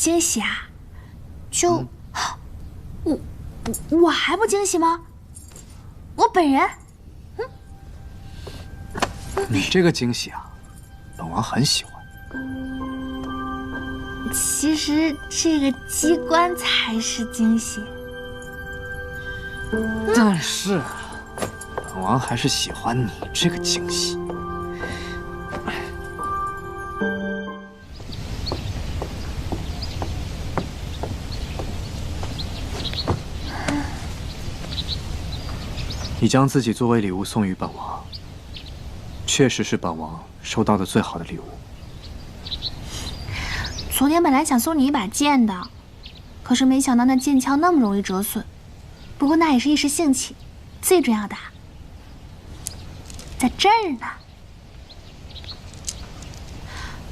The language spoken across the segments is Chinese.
惊喜啊？就，我还不惊喜吗？我本人，你这个惊喜啊，本王很喜欢。其实这个机关才是惊喜。但是，本王还是喜欢你这个惊喜。你将自己作为礼物送予本王，确实是本王收到的最好的礼物。昨天本来想送你一把剑的，可是没想到那剑鞘那么容易折损。不过那也是一时兴起，最重要的在这儿呢。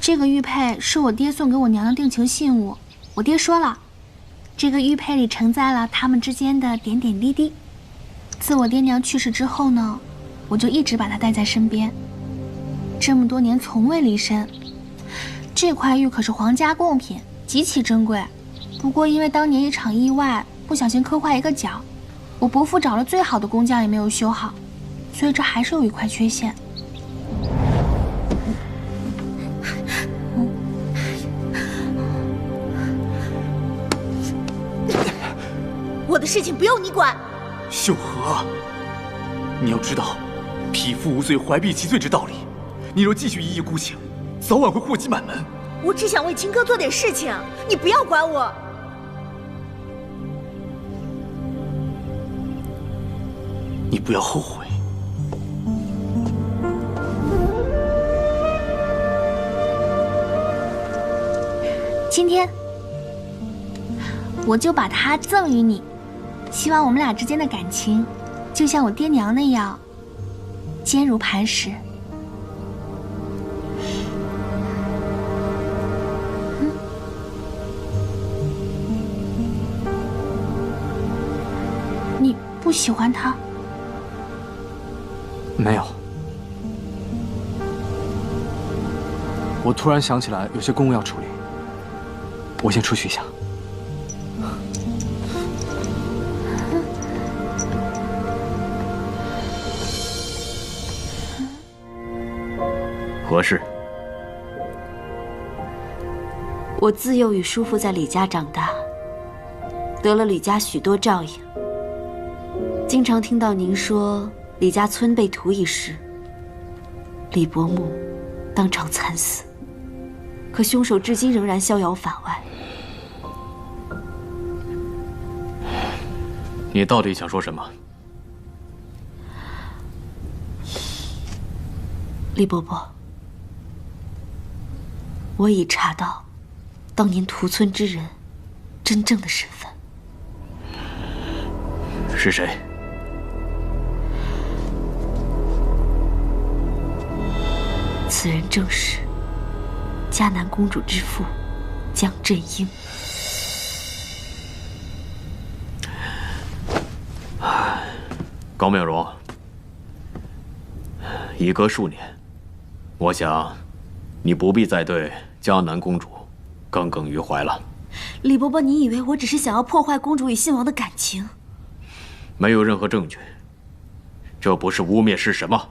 这个玉佩是我爹送给我娘的定情信物，我爹说了，这个玉佩里承载了他们之间的点点滴滴。自我爹娘去世之后呢，我就一直把它带在身边，这么多年从未离身。这块玉可是皇家贡品，极其珍贵。不过因为当年一场意外，不小心磕坏一个角，我伯父找了最好的工匠也没有修好，所以这还是有一块缺陷。我的事情不用你管。秀禾，你要知道，匹夫无罪，怀璧其罪之道理。你若继续一意孤行，早晚会祸及满门。我只想为秦哥做点事情，你不要管我。你不要后悔。今天，我就把它赠予你，希望我们俩之间的感情，就像我爹娘那样，坚如磐石。你不喜欢他？没有。我突然想起来，有些公务要处理，我先出去一下。何事？我自幼与叔父在李家长大，得了李家许多照应。经常听到您说李家村被屠一事，李伯母当场惨死，可凶手至今仍然逍遥法外。你到底想说什么？李伯伯，我已查到当年屠村之人真正的身份。是谁？此人正是嘉南公主之父江振英。高妙容，已隔数年，我想你不必再对嘉南公主耿耿于怀了。李伯伯，你以为我只是想要破坏公主与信王的感情？没有任何证据，这不是污蔑是什么？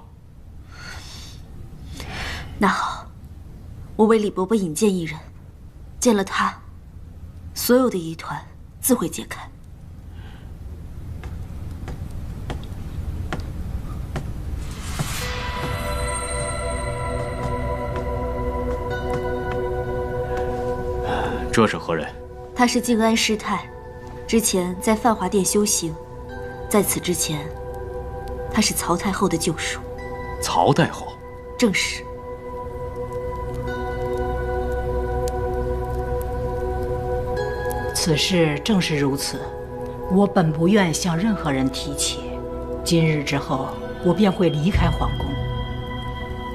那好，我为李伯伯引荐一人，见了他，所有的疑团自会解开。这是何人？他是静安师太，之前在泛华殿修行，在此之前，他是曹太后的救赎。曹太后？正是。此事正是如此，我本不愿向任何人提起。今日之后，我便会离开皇宫。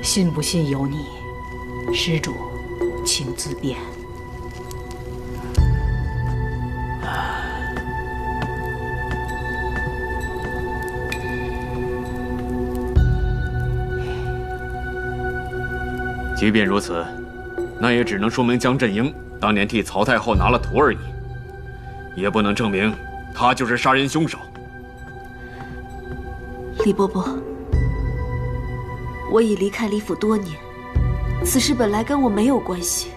信不信由你，施主，请自便。即便如此，那也只能说明江振英当年替曹太后拿了图而已，也不能证明他就是杀人凶手。李伯伯，我已离开李府多年，此事本来跟我没有关系，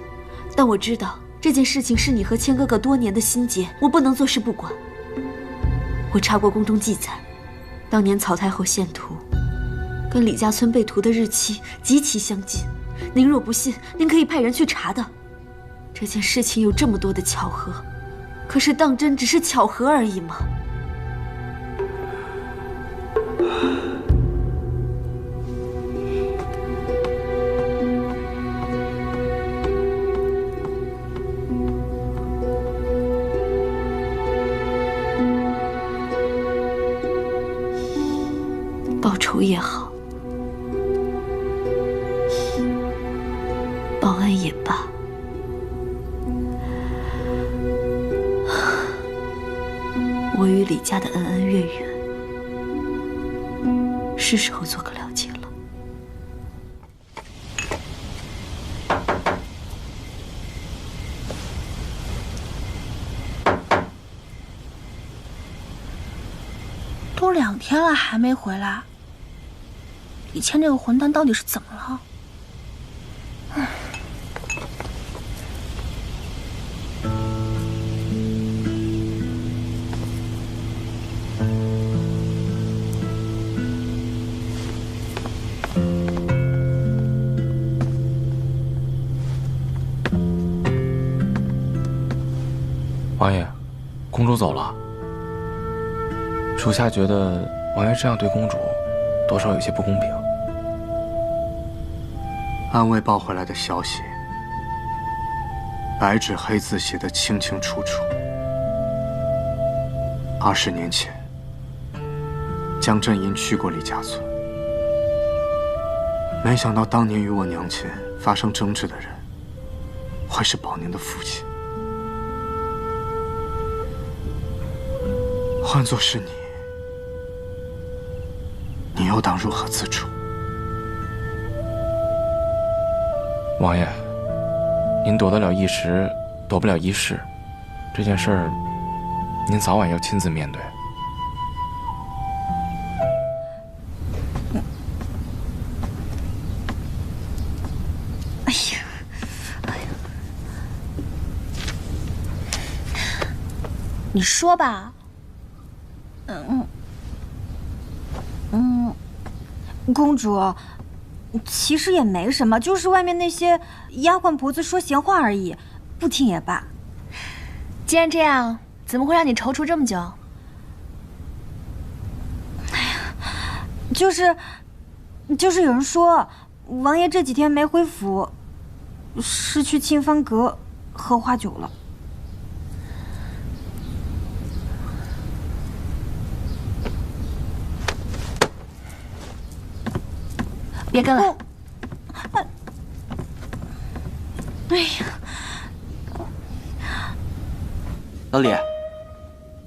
但我知道这件事情是你和谦哥哥多年的心结，我不能坐视不管。我查过宫中记载，当年曹太后献图，跟李家村被屠的日期极其相近。您若不信，您可以派人去查的。这件事情有这么多的巧合，可是当真只是巧合而已吗？报仇也好，报恩也罢，我与李家的恩恩怨怨，是时候做个了结了。都2天了还没回来，李谦这个混蛋到底是怎么了？王爷，公主走了。属下觉得王爷这样对公主，多少有些不公平。安慰报回来的消息，白纸黑字写得清清楚楚。20年前，江振英去过李家村，没想到当年与我娘亲发生争执的人，会是宝宁的父亲。换作是你，你又当如何自处？王爷，您躲得了一时，躲不了一世。这件事儿，您早晚要亲自面对。你说吧。公主，其实也没什么，就是外面那些丫鬟婆子说闲话而已，不听也罢。既然这样，怎么会让你踌躇这么久？就是有人说，王爷这几天没回府，是去沁芳阁喝花酒了。别跟了。哎呀，老李，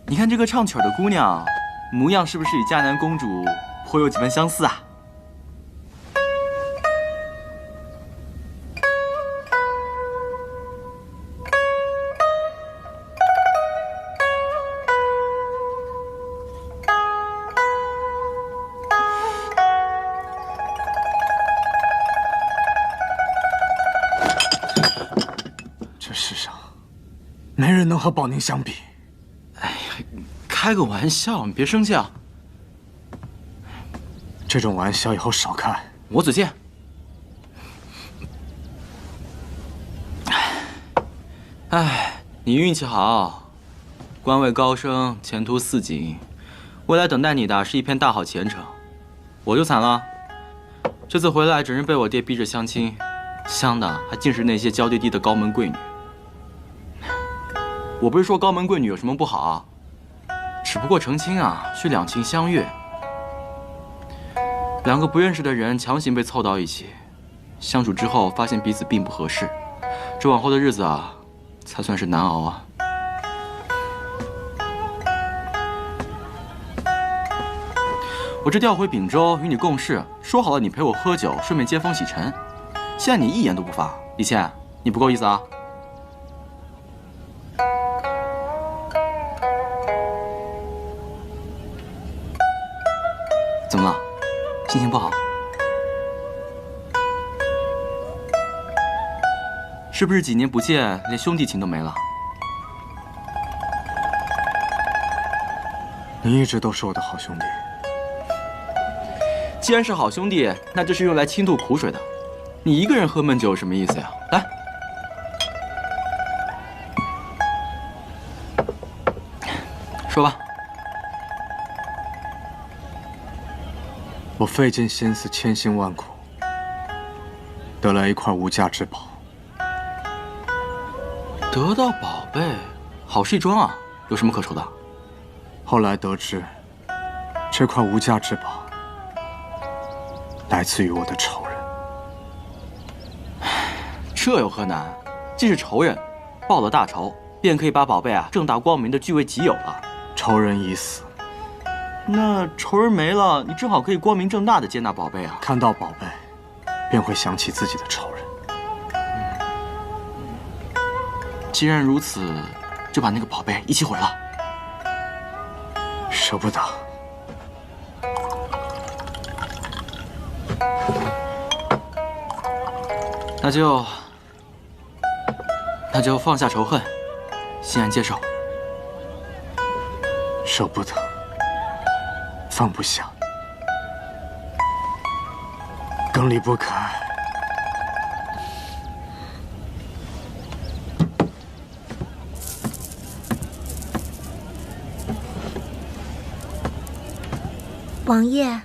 你看这个唱曲的姑娘，模样是不是与嘉南公主颇有几分相似啊？没人能和宝宁相比。哎呀，开个玩笑，你别生气啊。这种玩笑以后少开。我嘴贱。哎，你运气好，官位高升，前途似锦，未来等待你的是一片大好前程。我就惨了，这次回来整日被我爹逼着相亲，相的还尽是那些娇滴滴的高门贵女。我不是说高门贵女有什么不好啊，只不过成亲啊，需两情相悦。两个不认识的人强行被凑到一起，相处之后发现彼此并不合适，这往后的日子啊，才算是难熬啊。我这调回秉州与你共事，说好了你陪我喝酒，顺便接风洗尘，现在你一言都不发，李倩，你不够意思啊？怎么了？心情不好？是不是几年不见，连兄弟情都没了？你一直都是我的好兄弟。既然是好兄弟，那就是用来倾吐苦水的。你一个人喝闷酒有什么意思呀？来，说吧。我费尽心思，千辛万苦，得来一块无价之宝。得到宝贝，好事一桩啊，有什么可愁的？后来得知，这块无价之宝来自于我的仇人。这有何难？既是仇人，报了大仇，便可以把宝贝正大光明的据为己有了。仇人已死，那仇人没了，你正好可以光明正大的接纳宝贝啊。看到宝贝，便会想起自己的仇人。既然如此，就把那个宝贝一起毁了。舍不得。那就放下仇恨，欣然接受。舍不得，放不下，更离不开。王爷，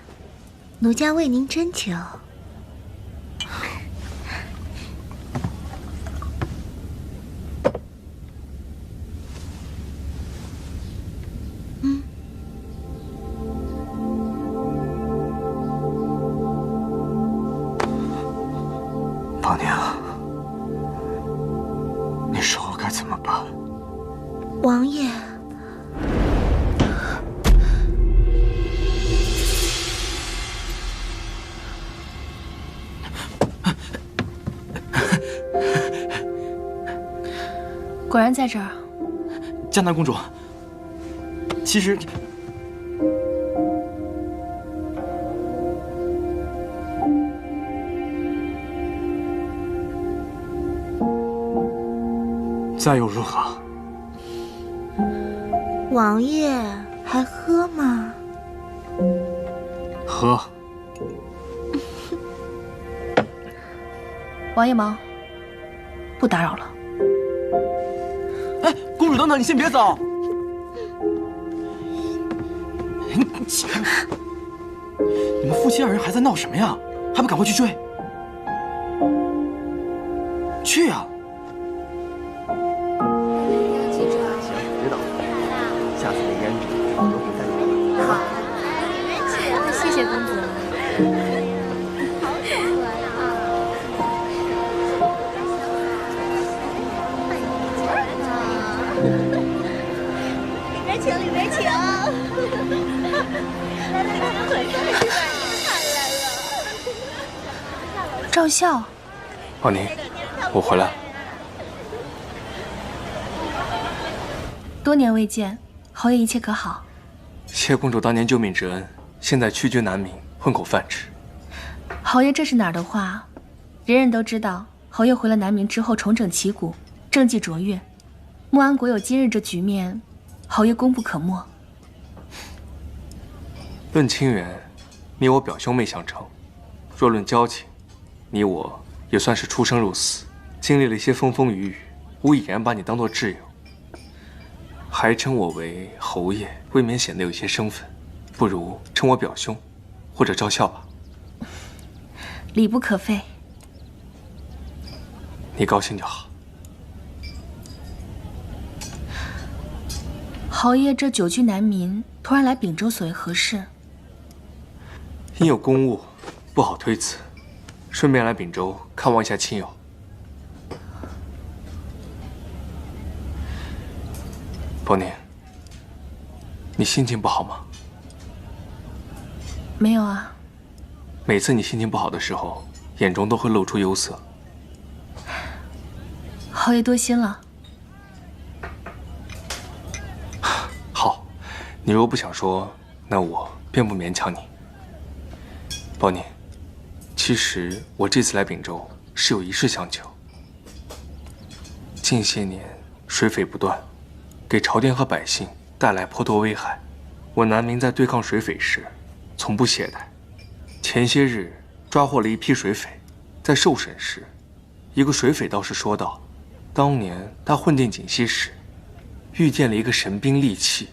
奴家为您斟酒。宝娘，你说我该怎么办？王爷。果然在这儿。江南公主，其实再又如何？王爷还喝吗？喝。王爷忙，不打扰了。哎，公主等等，你先别走。你们夫妻二人还在闹什么呀？还不赶快去追？去呀！知道，下次的胭脂我都会带你。好，谢谢公子。里边请。赵笑，宝宁，我回来。多年未见，侯爷一切可好？谢公主当年救命之恩，现在屈居南冥，混口饭吃。侯爷这是哪儿的话？人人都知道，侯爷回了南冥之后重整旗鼓，政绩卓越，穆安国有今日这局面，侯爷功不可没。论亲缘，你我表兄妹相称；若论交情，你我也算是出生入死，经历了一些风风雨雨，无已然把你当作挚友。还称我为侯爷，未免显得有些生分，不如称我表兄，或者赵笑吧。礼不可废。你高兴就好。侯爷这久居南冥，突然来秉州，所为何事？因有公务，不好推辞，顺便来秉州看望一下亲友。伯宁，你心情不好吗？没有啊。每次你心情不好的时候，眼中都会露出忧色。侯爷多心了。好，你若不想说，那我便不勉强你。宝宁，其实我这次来秉州是有一事相求。近些年水匪不断，给朝廷和百姓带来颇多危害。我南明在对抗水匪时，从不懈怠。前些日抓获了一批水匪，在受审时，一个水匪道士说道，当年他混进锦溪时，遇见了一个神兵利器。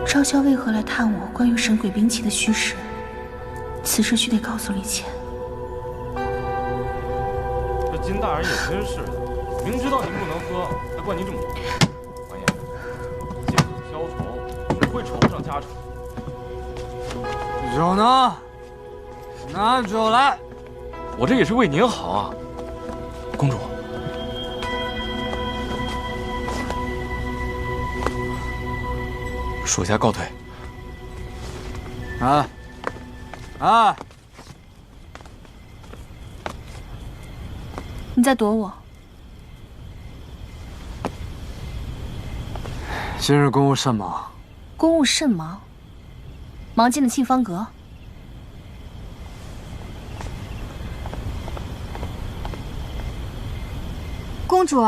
昭萧为何来探我关于神鬼兵器的虚实？此事须得告诉李乾。这金大人也真是的，明知道您不能喝，还灌您这么多。王爷，借酒消愁，只会愁上加愁。酒呢？拿酒来！我这也是为您好啊，公主。属下告退。哎，哎，你在躲我？今日公务甚忙。公务甚忙，忙进了沁芳阁。公主，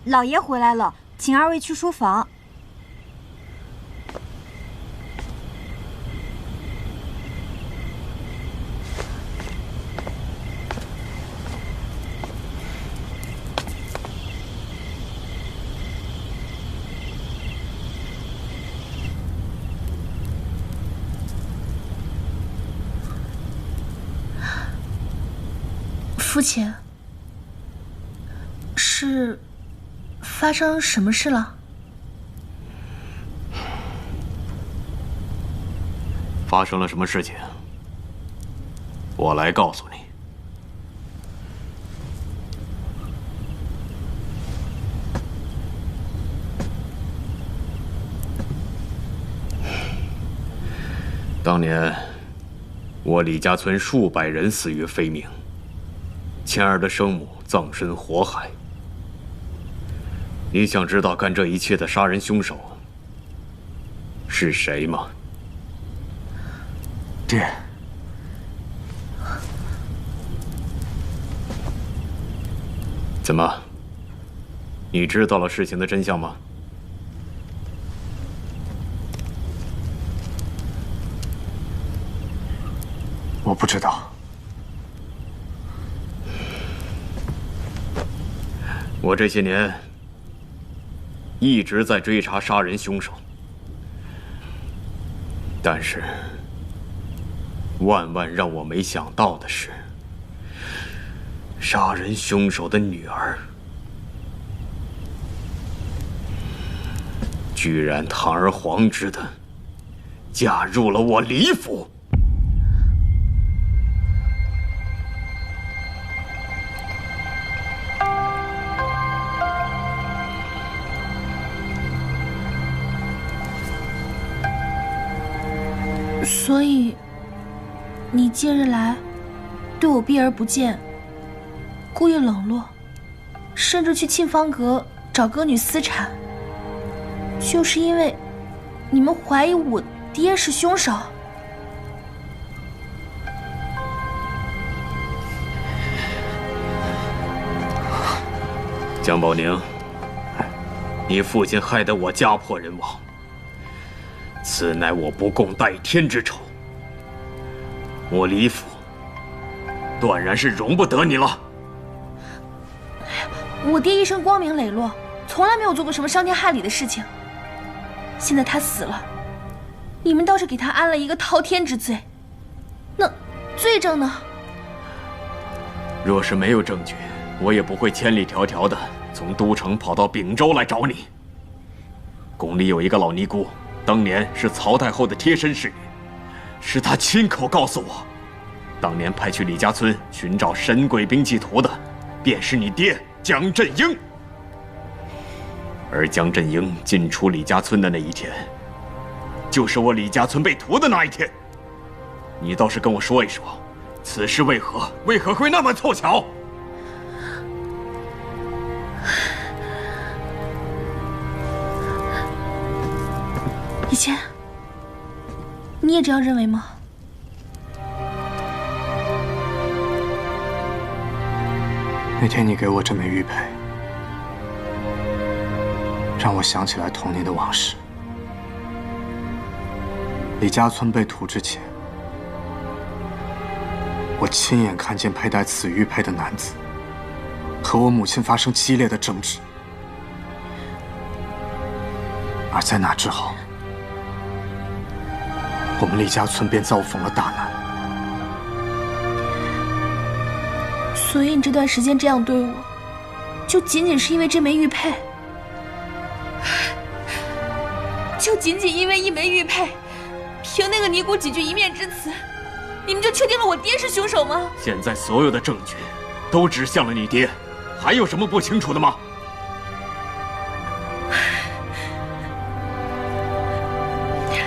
老爷回来了，请二位去书房。父亲，是发生什么事了？发生了什么事情？我来告诉你。当年，我李家村数百人死于非命。谦儿的生母葬身火海。你想知道干这一切的杀人凶手是谁吗？爹，怎么？你知道了事情的真相吗？我不知道。我这些年一直在追查杀人凶手，但是万万让我没想到的是，杀人凶手的女儿居然堂而皇之的嫁入了我李府。所以，你近日来对我避而不见，故意冷落，甚至去沁芳阁找歌女私产，就是因为你们怀疑我爹是凶手。江宝宁，你父亲害得我家破人亡，此乃我不共戴天之仇。我李府断然是容不得你了。我爹一生光明磊落，从来没有做过什么伤天害理的事情。现在他死了，你们倒是给他安了一个滔天之罪。那罪证呢？若是没有证据，我也不会千里迢迢的从都城跑到秉州来找你。宫里有一个老尼姑，当年是曹太后的贴身侍女，是她亲口告诉我，当年派去李家村寻找神鬼兵器图的，便是你爹江振英。而江振英进出李家村的那一天，就是我李家村被屠的那一天。你倒是跟我说一说，此事为何会那么凑巧？以前，你也这样认为吗？那天你给我这枚玉佩，让我想起来童年的往事。李家村被屠之前，我亲眼看见佩戴此玉佩的男子和我母亲发生激烈的争执，而在那之后，我们李家村便遭逢了大难。所以你这段时间这样对我，就仅仅是因为这枚玉佩？就仅仅因为一枚玉佩，凭那个尼姑几句一面之词，你们就确定了我爹是凶手吗？现在所有的证据都指向了你爹，还有什么不清楚的吗？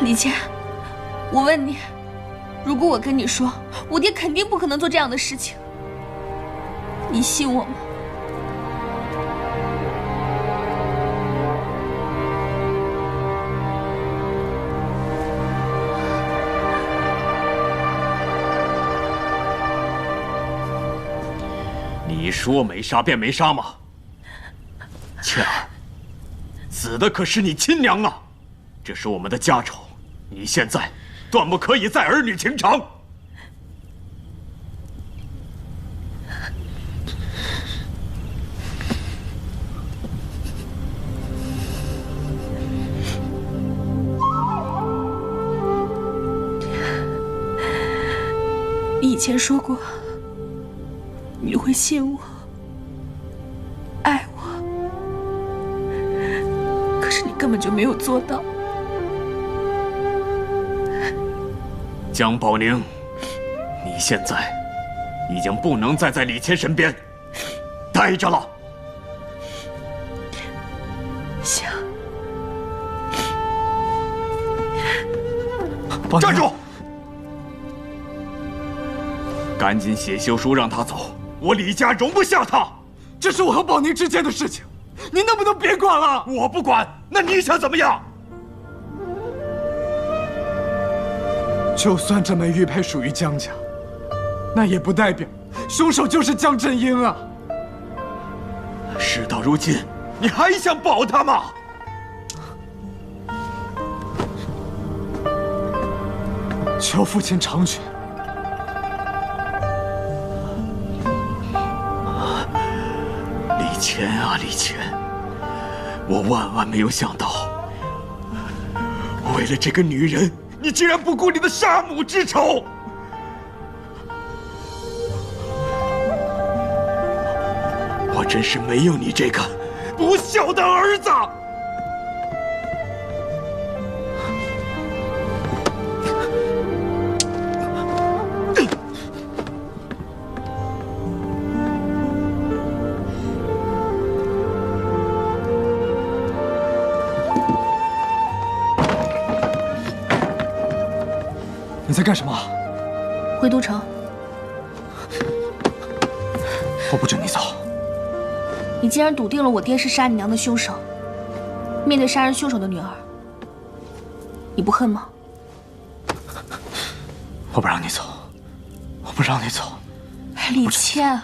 李谦，我问你，如果我跟你说，我爹肯定不可能做这样的事情，你信我吗？你说没杀便没杀吗？倩儿，死的可是你亲娘啊！这是我们的家丑，你现在断不可以再儿女情长。你以前说过，你会信我，爱我，可是你根本就没有做到。江宝宁，你现在已经不能再在李谦身边待着了。行，站住！赶紧写休书让他走，我李家容不下他。这是我和宝宁之间的事情，您能不能别管了？我不管，那你想怎么样？就算这枚玉佩属于江家，那也不代表凶手就是江振英啊！事到如今，你还想保他吗？求父亲成全。李谦啊，李谦，我万万没有想到，为了这个女人，你竟然不顾你的杀母之仇！我真是没有你这个不孝的儿子！你在干什么？回都城。我不准你走。你既然笃定了我爹是杀你娘的凶手，面对杀人凶手的女儿，你不恨吗？我不让你走，我不让你走。李谦，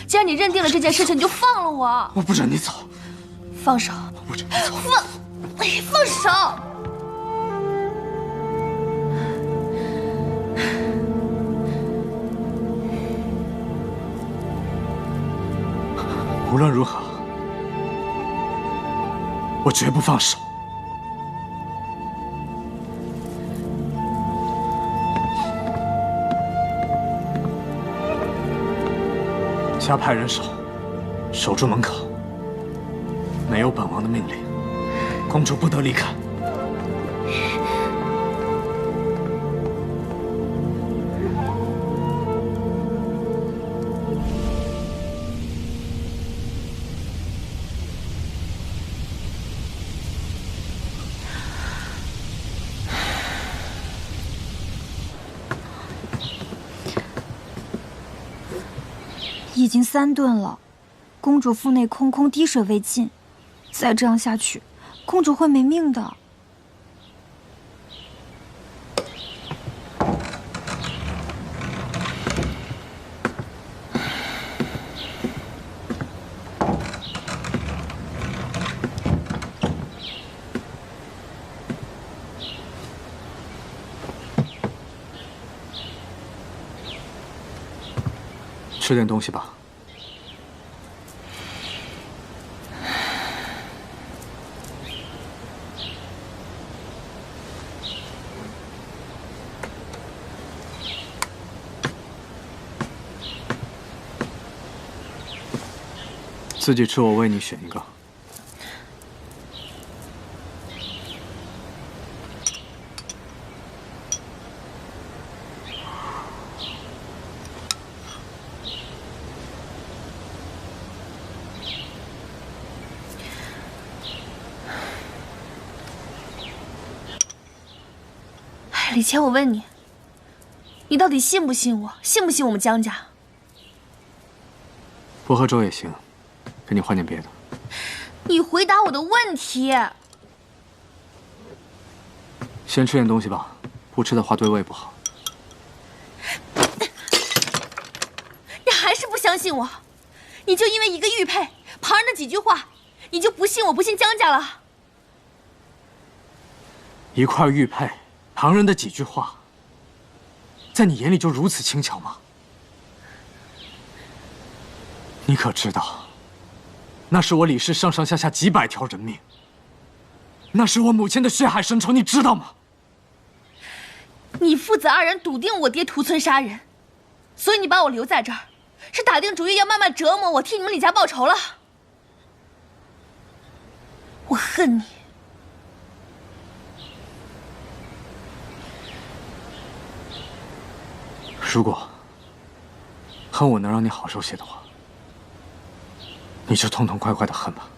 既然你认定了这件事情，你就放了我。我不准你走。放手。我不准你走。放手。无论如何，我绝不放手。加派人手，守住门口。没有本王的命令，公主不得离开。已经3顿了，公主腹内空空，滴水未进，再这样下去，公主会没命的。吃点东西吧。自己吃，我为你选一个。李谦，我问你，你到底信不信我？信不信我们江家？不喝粥也行，给你换点别的。你回答我的问题。先吃点东西吧，不吃的话对胃不好。你还是不相信我？你就因为一个玉佩，旁人的几句话，你就不信我，不信江家了？一块玉佩，旁人的几句话，在你眼里就如此轻巧吗？你可知道，那是我李氏上上下下几百条人命，那是我母亲的血海深仇，你知道吗？你父子2人笃定我爹屠村杀人，所以你把我留在这儿，是打定主意要慢慢折磨我，替你们李家报仇了。我恨你。如果恨我能让你好受些的话，你就痛痛快快的恨吧。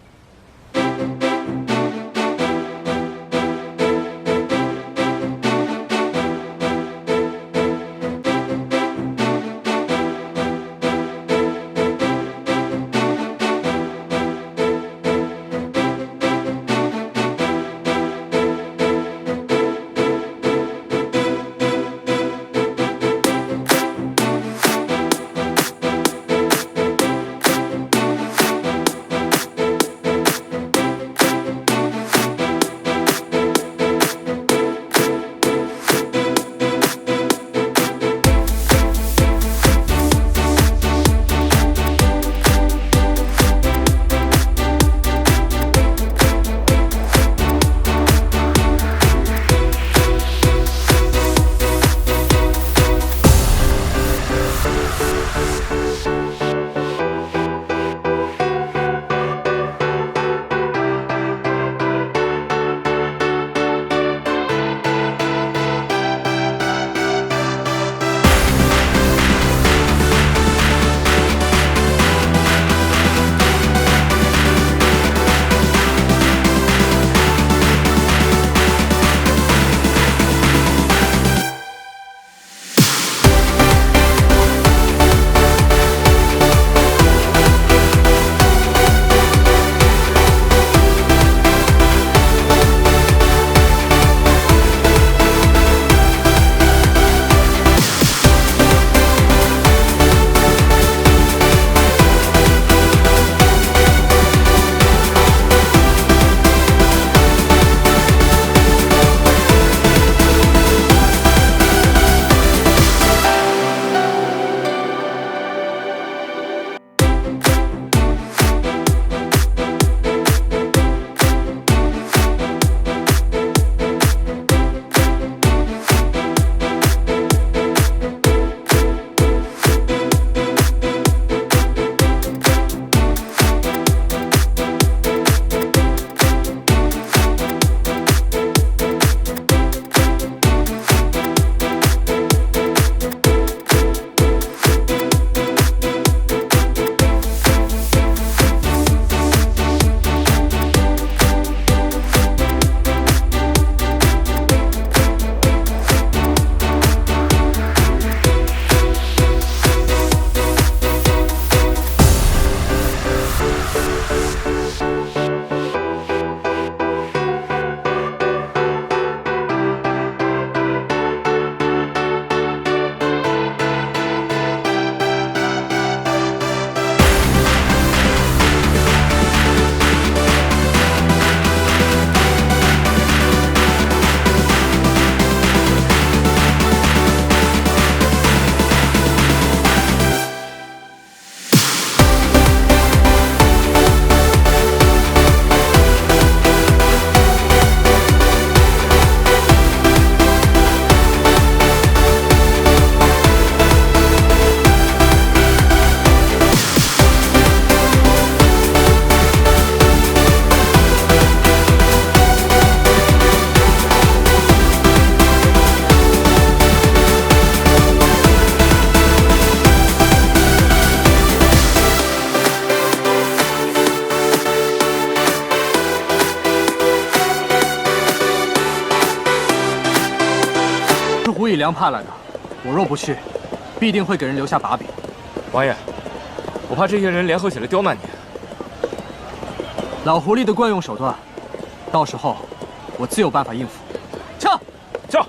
胡以良派来的，我若不去，必定会给人留下把柄。王爷，我怕这些人联合起来刁难你。老狐狸的惯用手段，到时候我自有办法应付。撤，撤！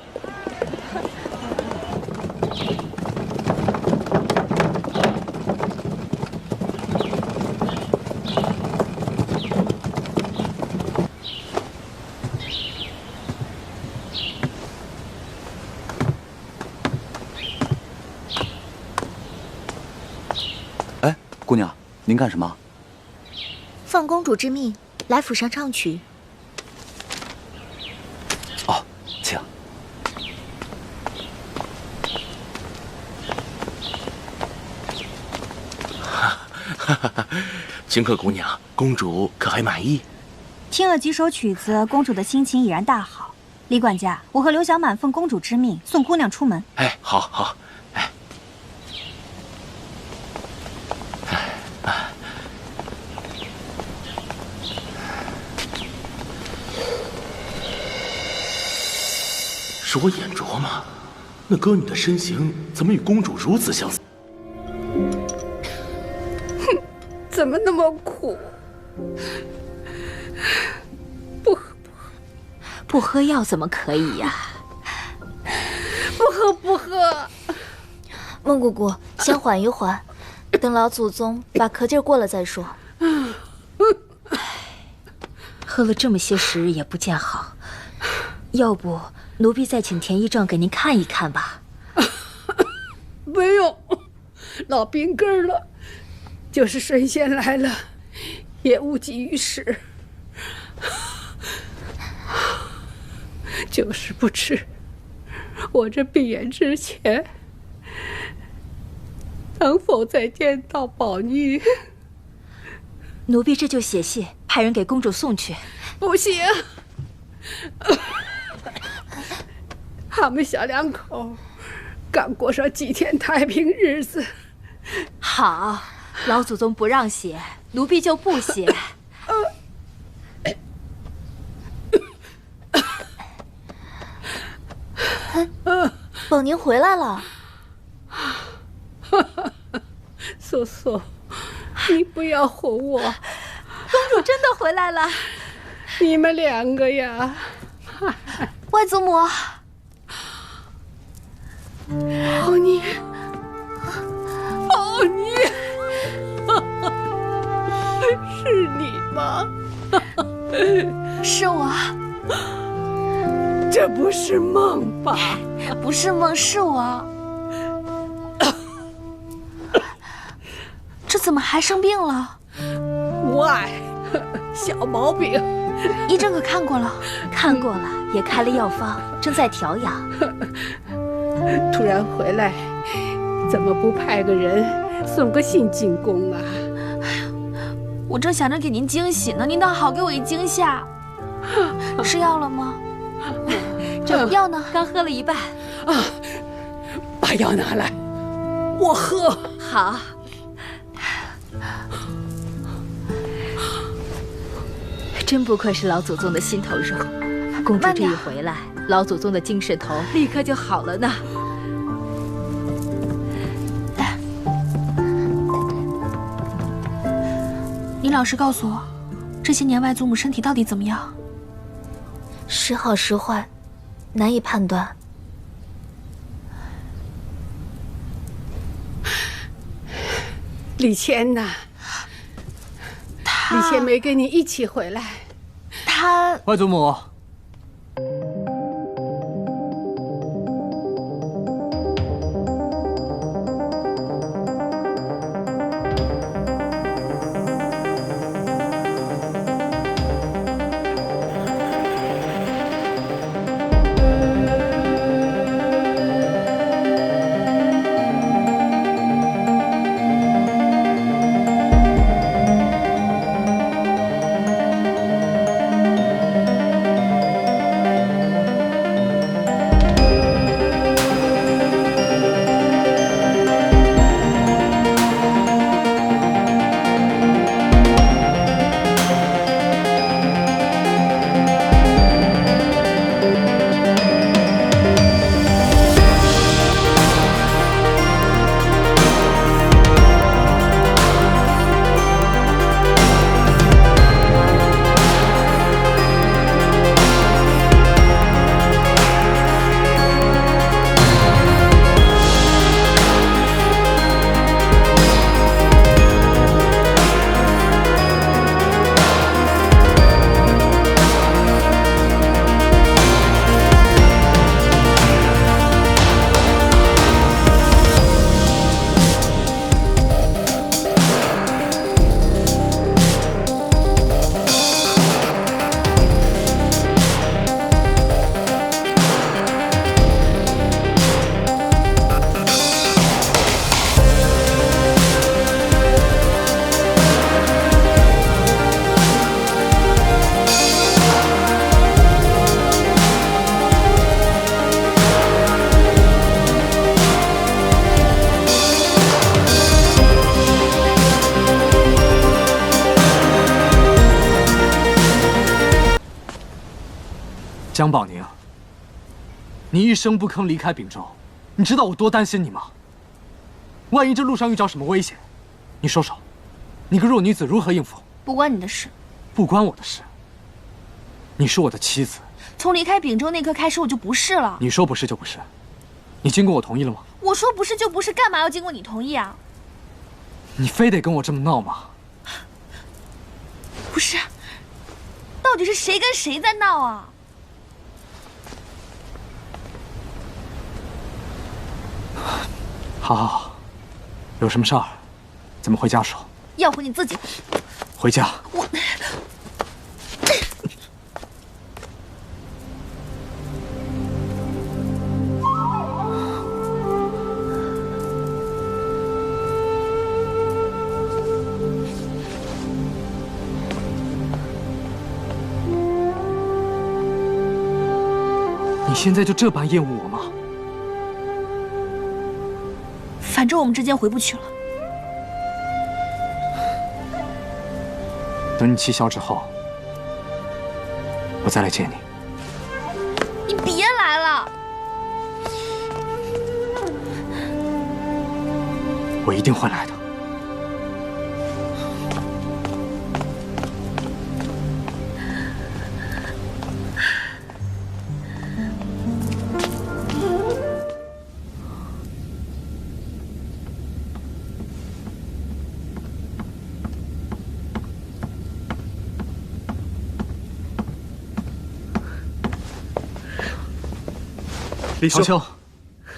哎，姑娘，您干什么？奉公主之命，来府上唱曲。哦，请。君克姑娘，公主可还满意？听了几首曲子，公主的心情已然大好。李管家，我和刘小满奉公主之命送姑娘出门。哎，好好。哎，是我眼拙吗？那歌女的身形怎么与公主如此相似？哼，怎么那么苦？不喝药怎么可以呀？不喝！孟姑姑，先缓一缓，等老祖宗把咳劲过了再说。喝了这么些时日也不见好，要不奴婢再请田医正给您看一看吧。不用，老病根了，就是神仙来了，也无济于事。就是不吃，我这闭眼之前，能否再见到宝妮？奴婢这就写信，派人给公主送去。不行，他们小两口刚过上几天太平日子。好，老祖宗不让写，奴婢就不写。宝宁回来了。素素，你不要哄我，公主真的回来了。你们两个呀，外祖母，宝妮，宝妮，是你吗？是我。这不是梦吧？不是梦，是我。这怎么还生病了？无碍，小毛病。医生可看过了？看过了，也开了药方，正在调养。突然回来，怎么不派个人送个信进宫啊？我正想着给您惊喜呢，您倒好给我一惊吓。吃药了吗？这药呢？刚喝了一半。啊，把药拿来，我喝。好。真不愧是老祖宗的心头肉，公主这一回来，老祖宗的精神头立刻就好了呢。你老实告诉我，这些年外祖母身体到底怎么样？时好时坏，难以判断。李谦呐，李谦没跟你一起回来。他外祖母，江宝宁，你一声不吭离开秉州，你知道我多担心你吗？万一这路上遇着什么危险，你说说，你个弱女子如何应付？不关你的事。不关我的事。你是我的妻子。从离开秉州那刻开始，我就不是了。你说不是就不是，你经过我同意了吗？我说不是就不是，干嘛要经过你同意啊？你非得跟我这么闹吗？不是，到底是谁跟谁在闹啊？好好好，有什么事儿，咱们回家说。要回你自己回家。我。你现在就这般厌恶我吗？反正我们之间回不去了。等你气消之后，我再来见你。你别来了！我一定会来的。李兄，曹兄，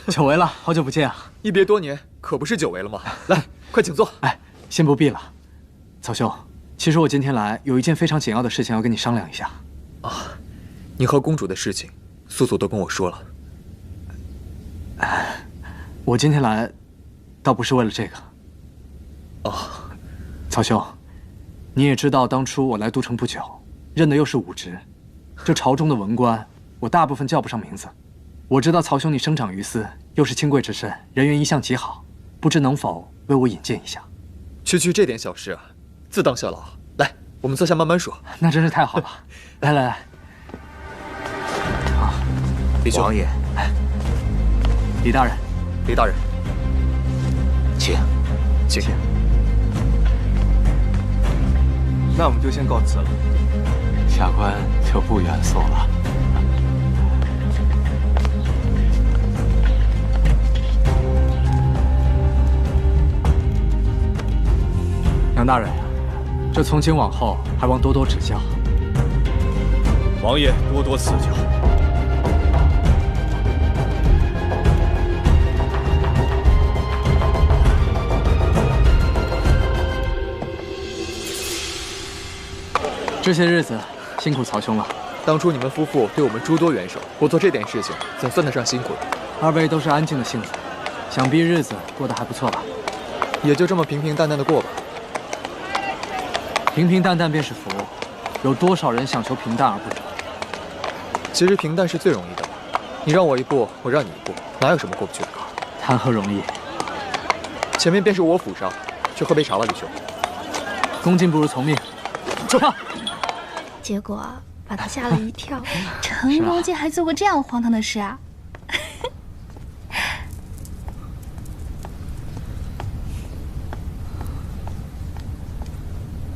久违了，好久不见啊！一别多年，可不是久违了吗？来，快请坐。哎，先不必了。曹兄，其实我今天来有一件非常紧要的事情要跟你商量一下。啊，你和公主的事情，素素都跟我说了。我今天来，倒不是为了这个。哦，曹兄，你也知道，当初我来都城不久，任的又是武职，这朝中的文官，我大部分叫不上名字。我知道曹兄你生长于斯，又是清贵之身，人缘一向极好，不知能否为我引荐一下？区区这点小事啊，自当效劳。来，我们坐下慢慢说。那真是太好了。来来来，李兄，王爷，李大人，李大人，请，请。那我们就先告辞了。下官就不远送了。杨大人，这从今往后还望多多指教。王爷多多赐教。这些日子辛苦曹兄了。当初你们夫妇对我们诸多援手，我做这点事情总算得上辛苦了。二位都是安静的性子，想必日子过得还不错吧？也就这么平平淡淡的过吧。平平淡淡便是福，有多少人想求平淡而不得？其实平淡是最容易的，你让我一步，我让你一步，哪有什么过不去的坎？谈何容易？前面便是我府上，去喝杯茶了，李兄。恭敬不如从命。走吧。结果把他吓了一跳。成龙竟还做过这样荒唐的事啊！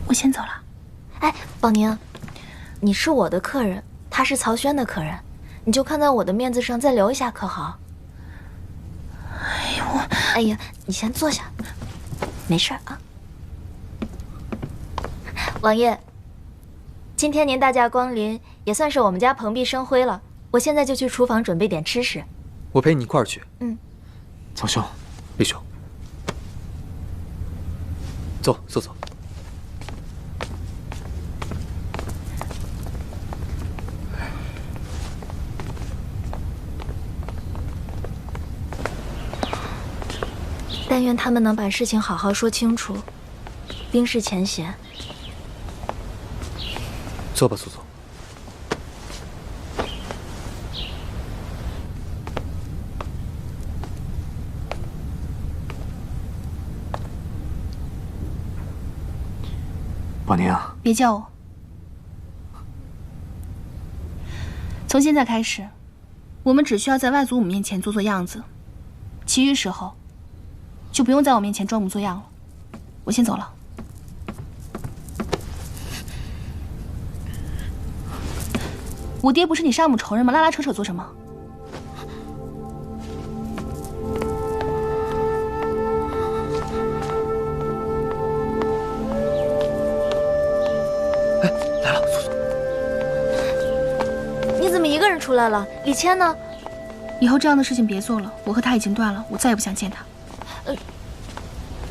我先走了。哎，宝宁，你是我的客人，他是曹轩的客人，你就看在我的面子上再留一下可好？哎呀，你先坐下，没事啊。王爷，今天您大驾光临，也算是我们家蓬荜生辉了。我现在就去厨房准备点吃食。我陪你一块儿去。嗯。曹兄，李兄，坐坐坐。但愿他们能把事情好好说清楚。冰释前嫌。坐吧，素素。宝宁，别叫我。从现在开始，我们只需要在外祖母面前做做样子，其余时候就不用在我面前装模作样了。我先走了。我爹不是你杀母仇人吗？拉拉扯扯做什么？哎，来了，你怎么一个人出来了？李谦呢？以后这样的事情别做了，我和他已经断了，我再也不想见他。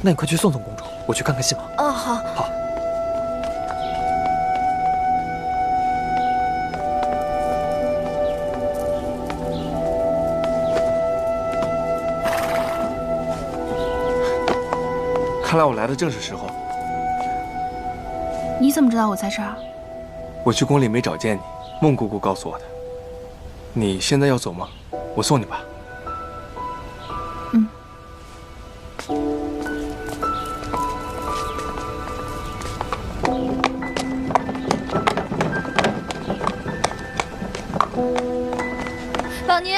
那你快去送送公主，我去看看信王。哦，好。好。看来我来的正是时候。你怎么知道我在这儿？我去宫里没找见你，孟姑姑告诉我的。你现在要走吗？我送你吧。嗯。老宁。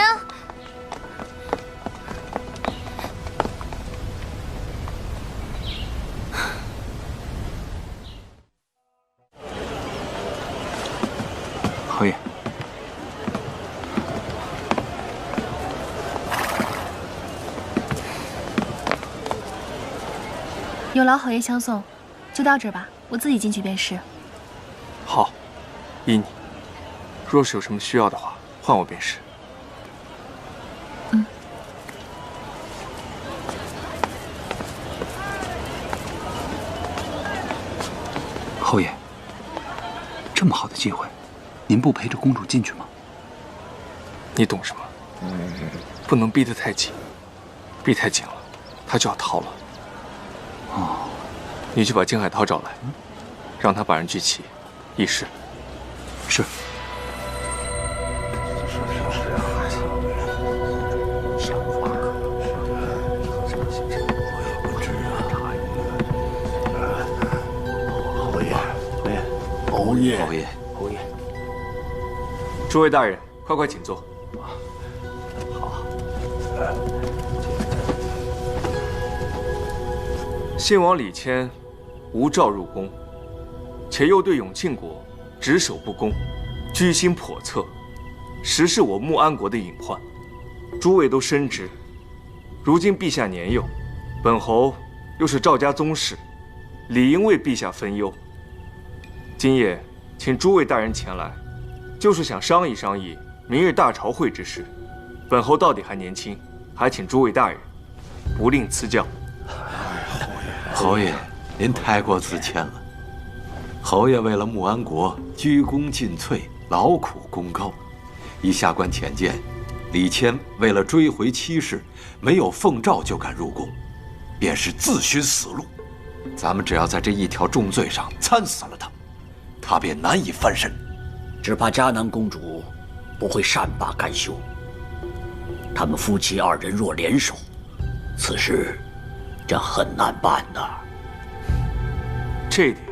侯爷，有劳侯爷相送，就到这儿吧，我自己进去便是。好，依你。若是有什么需要的话，换我便是。嗯。侯爷，这么好的机会，您不陪着公主进去吗？你懂什么？不能逼得太紧，逼太紧了，她就要逃了。哦，你去把金海涛找来，让他把人聚齐，议事。是。侯爷，侯爷，侯爷，诸位大人，快快请坐。好。信王李谦无诏入宫，且又对永庆国职守不公，居心叵测，实是我穆安国的隐患。诸位都深知，如今陛下年幼，本侯又是赵家宗室，理应为陛下分忧。今夜请诸位大人前来，就是想商议商议明日大朝会之事。本侯到底还年轻，还请诸位大人不吝赐教。侯爷，您太过自谦了。侯爷为了穆安国，鞠躬尽瘁，劳苦功高。依下官浅见，李谦为了追回妻室，没有奉诏就敢入宫，便是自寻死路。咱们只要在这一条重罪上参死了他，他便难以翻身。只怕嘉南公主不会善罢甘休。他们夫妻二人若联手，此事将很难办呐。这一点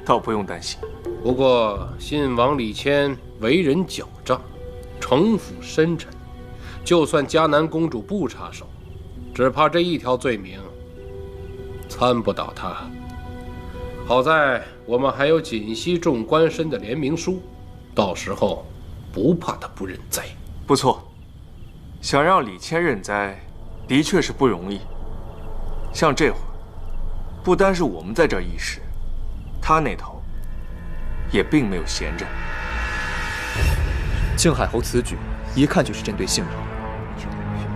倒不用担心。不过信王李谦为人狡诈，城府深沉，就算嘉南公主不插手，只怕这一条罪名参不倒他。好在我们还有锦西众官绅的联名书，到时候不怕他不认栽。不错，想让李谦认栽，的确是不容易。像这会儿，不单是我们在这儿议事，他那头也并没有闲着。靖海侯此举一看就是针对信王。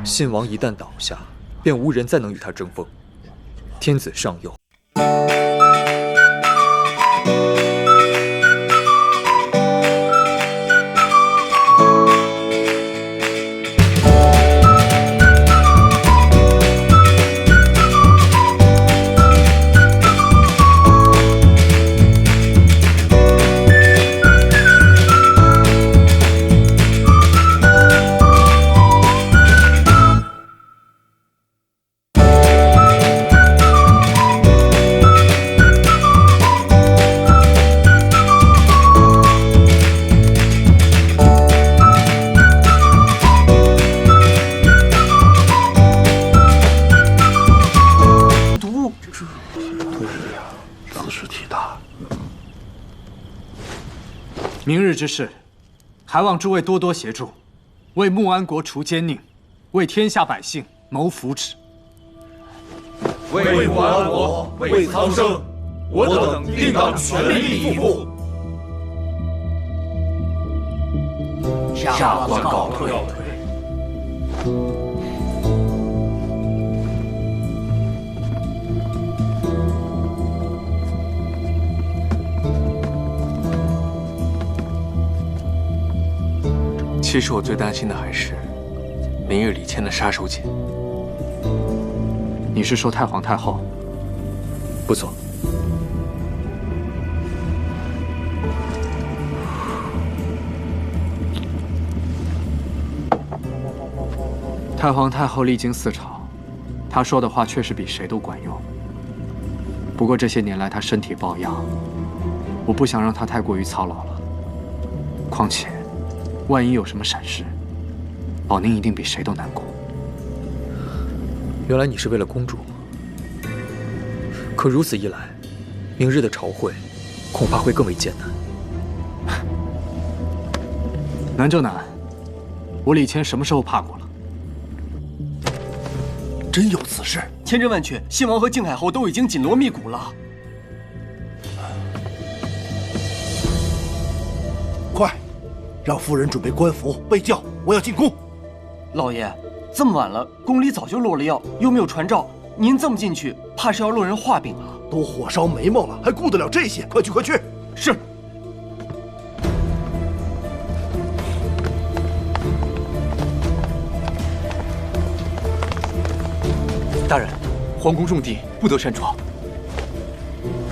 信王一旦倒下，便无人再能与他争锋。天子尚幼。明日之事，还望诸位多多协助，为穆安国除奸佞，为天下百姓谋福祉。为穆安国，为苍生，我等定当全力以赴。下官告退。其实我最担心的还是明日李谦的杀手锏。你是说太皇太后？不错。太皇太后历经4朝，她说的话确实比谁都管用。不过这些年来她身体抱恙，我不想让她太过于操劳了。况且，万一有什么闪失，保宁一定比谁都难过。原来你是为了公主，可如此一来，明日的朝会恐怕会更为艰难。难就难，我李谦什么时候怕过了？真有此事？千真万确，信王和靖海侯都已经紧锣密鼓了。快，让夫人准备官服备轿，我要进宫。老爷，这么晚了，宫里早就落了药，又没有传召，您这么进去，怕是要落人话柄啊。都火烧眉毛了，还顾得了这些？快去，快去！是。大人，皇宫重地，不得擅闯。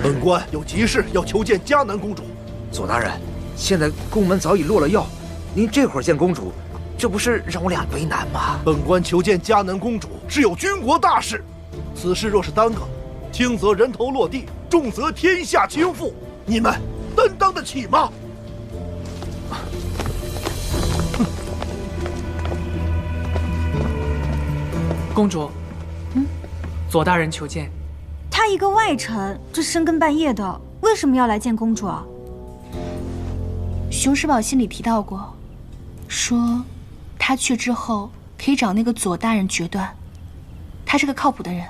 本官有急事要求见嘉南公主。左大人，现在宫门早已落了药，您这会儿见公主，这不是让我俩为难吗？本官求见嘉南公主是有军国大事，此事若是耽搁，轻则人头落地，重则天下倾覆，你们担当得起吗？公主，左大人求见。他一个外臣，这深更半夜的，为什么要来见公主啊？熊十宝信里提到过，说他去之后可以找那个左大人决断，他是个靠谱的人，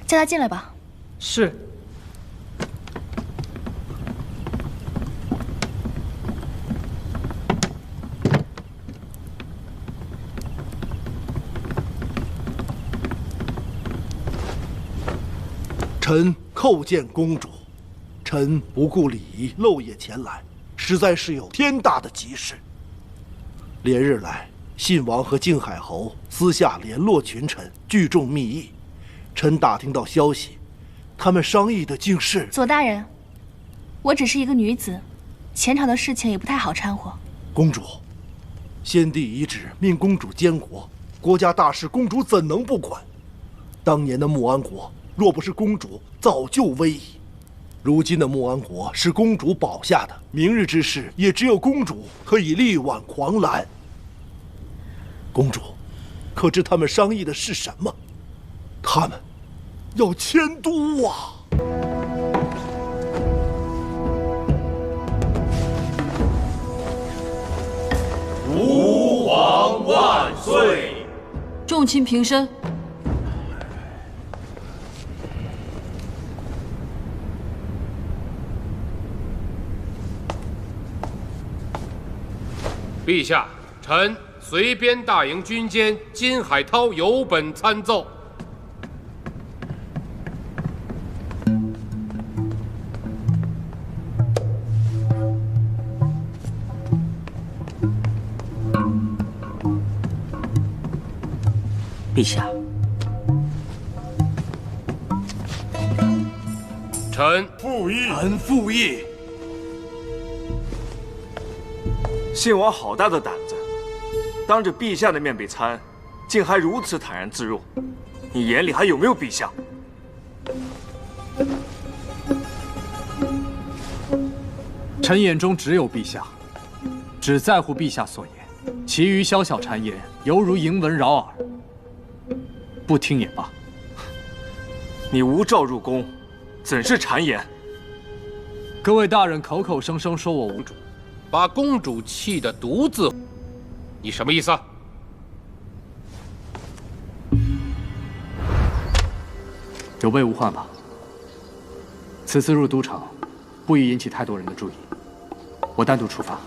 叫他进来吧。是。臣叩见公主，臣不顾礼仪漏夜前来，实在是有天大的急事。连日来，信王和靖海侯私下联络群臣，聚众密议。臣打听到消息，他们商议的竟是……左大人，我只是一个女子，前朝的事情也不太好掺和。公主，先帝遗旨命公主监国，国家大事公主怎能不管？当年的穆安国，若不是公主，早就危矣。如今的穆安国是公主保下的，明日之事也只有公主可以力挽狂澜。公主，可知他们商议的是什么？他们要迁都啊！吾皇万岁！众卿平身。陛下，臣随边大营军监金海涛有本参奏。陛下，臣复议。臣复议。信王好大的胆子，当着陛下的面被参，竟还如此坦然自若。你眼里还有没有陛下？臣眼中只有陛下，只在乎陛下所言，其余宵小谗言，犹如蝇蚊扰耳。不听也罢。你无诏入宫，怎是谗言？各位大人口口声声说我无主，把公主气得独自，你什么意思？有备无患吧。此次入都城，不宜引起太多人的注意。我单独出发，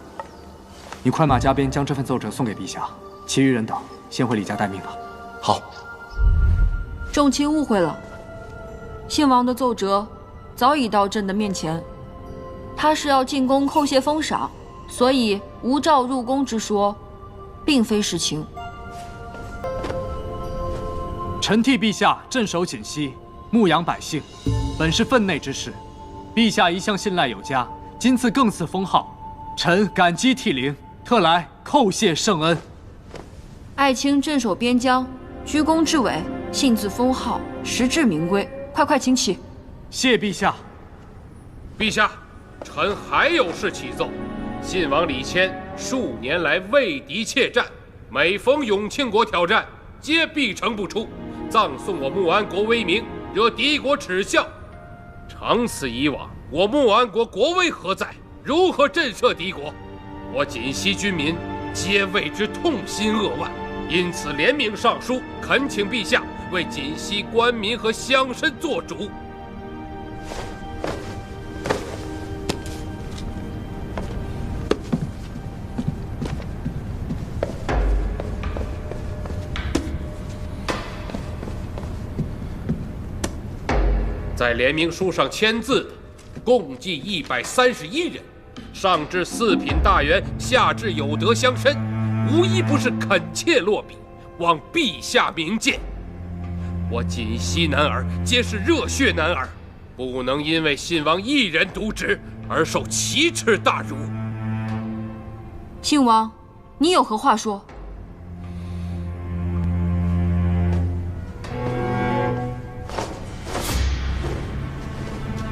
你快马加鞭将这份奏折送给陛下，其余人等先回李家待命吧。好。众卿误会了，信王的奏折早已到朕的面前，他是要进宫叩谢封赏，所以无诏入宫之说，并非实情。臣替陛下镇守锦西，牧养百姓，本是分内之事。陛下一向信赖有加，今次更赐封号，臣感激涕零，特来叩谢圣恩。爱卿镇守边疆，居功至伟，信自封号，实至名归。快请起。谢陛下。陛下，臣还有事启奏。信王李谦数年来畏敌怯战，每逢永庆国挑战，皆必城不出，葬送我穆安国威名，惹敌国耻笑。长此以往，我穆安国国威何在？如何震慑敌国？我锦西军民皆为之痛心扼腕，因此联名上书，恳请陛下为锦西官民和乡绅做主。在联名书上签字的，共计131人，上至四品大员，下至有德乡绅，无一不是恳切落笔，望陛下明鉴。我锦西男儿皆是热血男儿，不能因为信王一人渎职而受奇耻大辱。信王，你有何话说？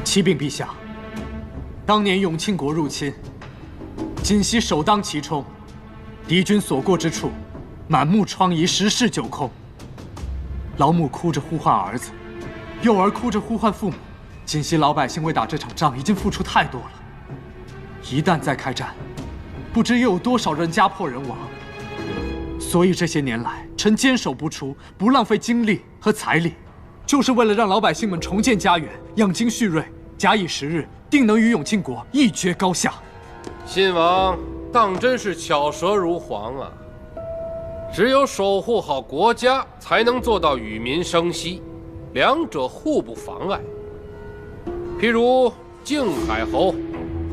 启禀陛下，当年永庆国入侵，锦西首当其冲，敌军所过之处，满目疮痍，十室九空。老母哭着呼唤儿子，幼儿哭着呼唤父母。锦西老百姓为打这场仗已经付出太多了，一旦再开战，不知又有多少人家破人亡。所以这些年来，臣坚守不出，不浪费精力和财力，就是为了让老百姓们重建家园，养精蓄锐。假以时日，定能与永庆国一决高下。信王当真是巧舌如簧啊！只有守护好国家，才能做到与民生息，两者互不妨碍。譬如靖海侯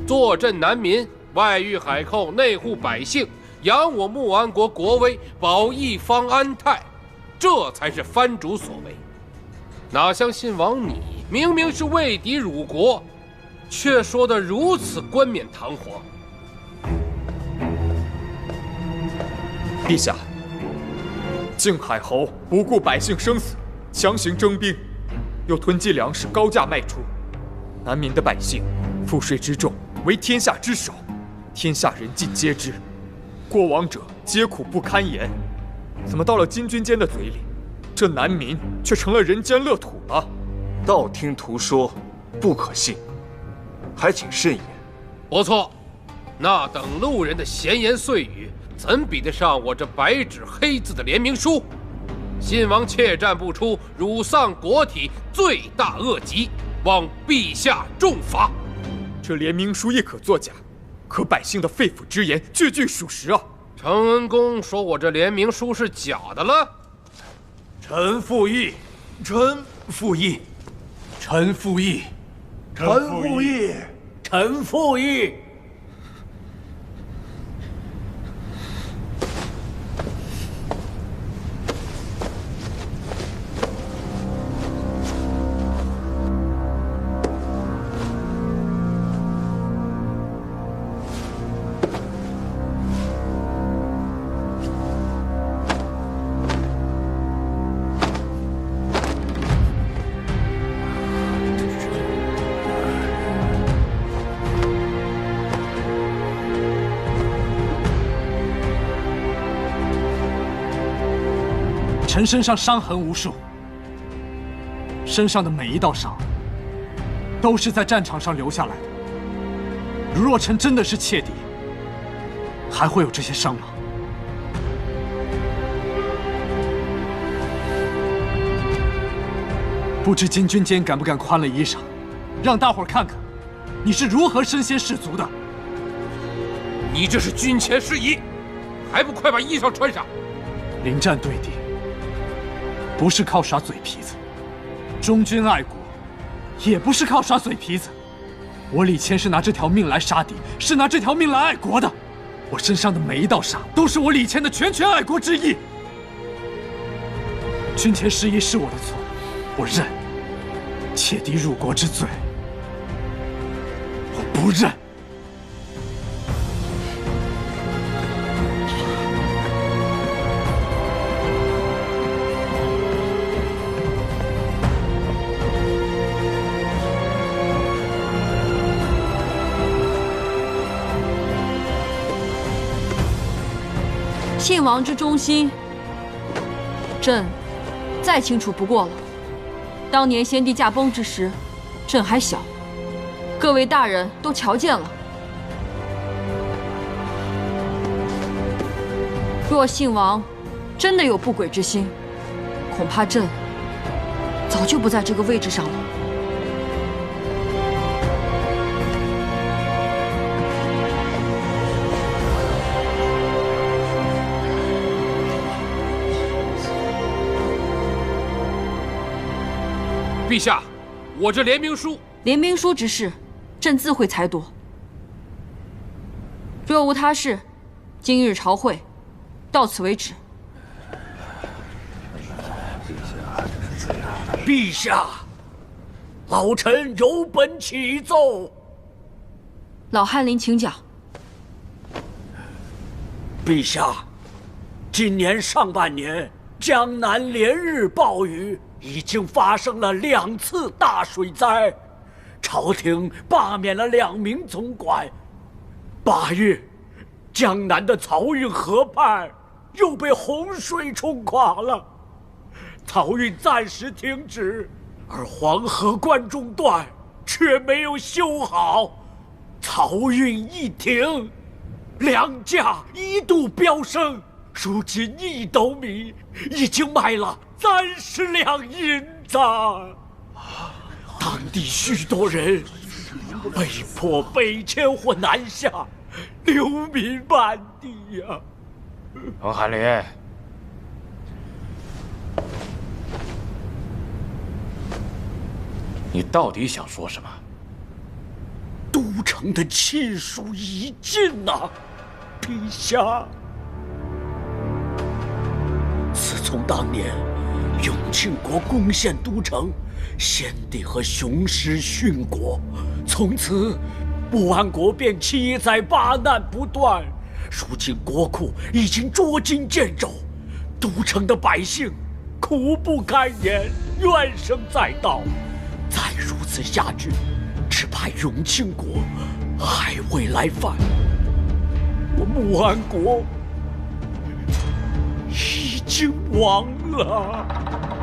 坐镇南民，外御海寇，内护百姓，养我穆安国国威，保一方安泰，这才是藩主所为。哪像信王你，明明是为敌辱国，却说得如此冠冕堂皇。陛下，靖海侯不顾百姓生死，强行征兵，又囤积粮食高价卖出，南民的百姓赋税之重，为天下之首，天下人尽皆知，过往者皆苦不堪言。怎么到了金军监的嘴里，这南民却成了人间乐土了？道听途说，不可信，还请慎言。不错，那等路人的闲言碎语，怎比得上我这白纸黑字的联名书？信王怯战不出，辱丧国体，罪大恶极，望陛下重罚。这联名书亦可作假，可百姓的肺腑之言句句属实啊！承恩公说我这联名书是假的了？臣附议，臣附议，臣附议，臣附议，臣附议。臣身上伤痕无数，身上的每一道伤，都是在战场上留下来的。如若臣真的是怯敌，还会有这些伤吗？不知金军监敢不敢宽了衣裳，让大伙儿看看，你是如何身先士卒的？你这是军前失仪，还不快把衣裳穿上！临战对敌，不是靠耍嘴皮子；忠君爱国，也不是靠耍嘴皮子。我李谦是拿这条命来杀敌，是拿这条命来爱国的。我身上的每一道伤，都是我李谦的拳拳爱国之意。军前失仪是我的错，我认；窃敌入国之罪，我不认。信王之忠心，朕再清楚不过了。当年先帝驾崩之时，朕还小，各位大人都瞧见了。若信王真的有不轨之心，恐怕朕早就不在这个位置上了。陛下，我这联名书，联名书之事，朕自会裁夺。若无他事，今日朝会到此为止。陛下，老臣有本启奏。老翰林，请讲。陛下，今年上半年江南连日暴雨，已经发生了2次大水灾，朝廷罢免了2名总管。8月，江南的漕运河畔又被洪水冲垮了，漕运暂时停止，而黄河关中段却没有修好，漕运一停，粮价一度飙升，如今1斗米已经卖了30两银子，当地许多人被迫北迁或南下，流民满地呀。王翰林，你到底想说什么？都城的气数已尽呐，陛下。自从当年永庆国攻陷都城，先帝和雄师殉国，从此穆安国便7灾8难不断。如今国库已经捉襟见肘，都城的百姓苦不堪言，怨声载道。再如此下去，只怕永庆国还未来犯。我穆安国已经亡了。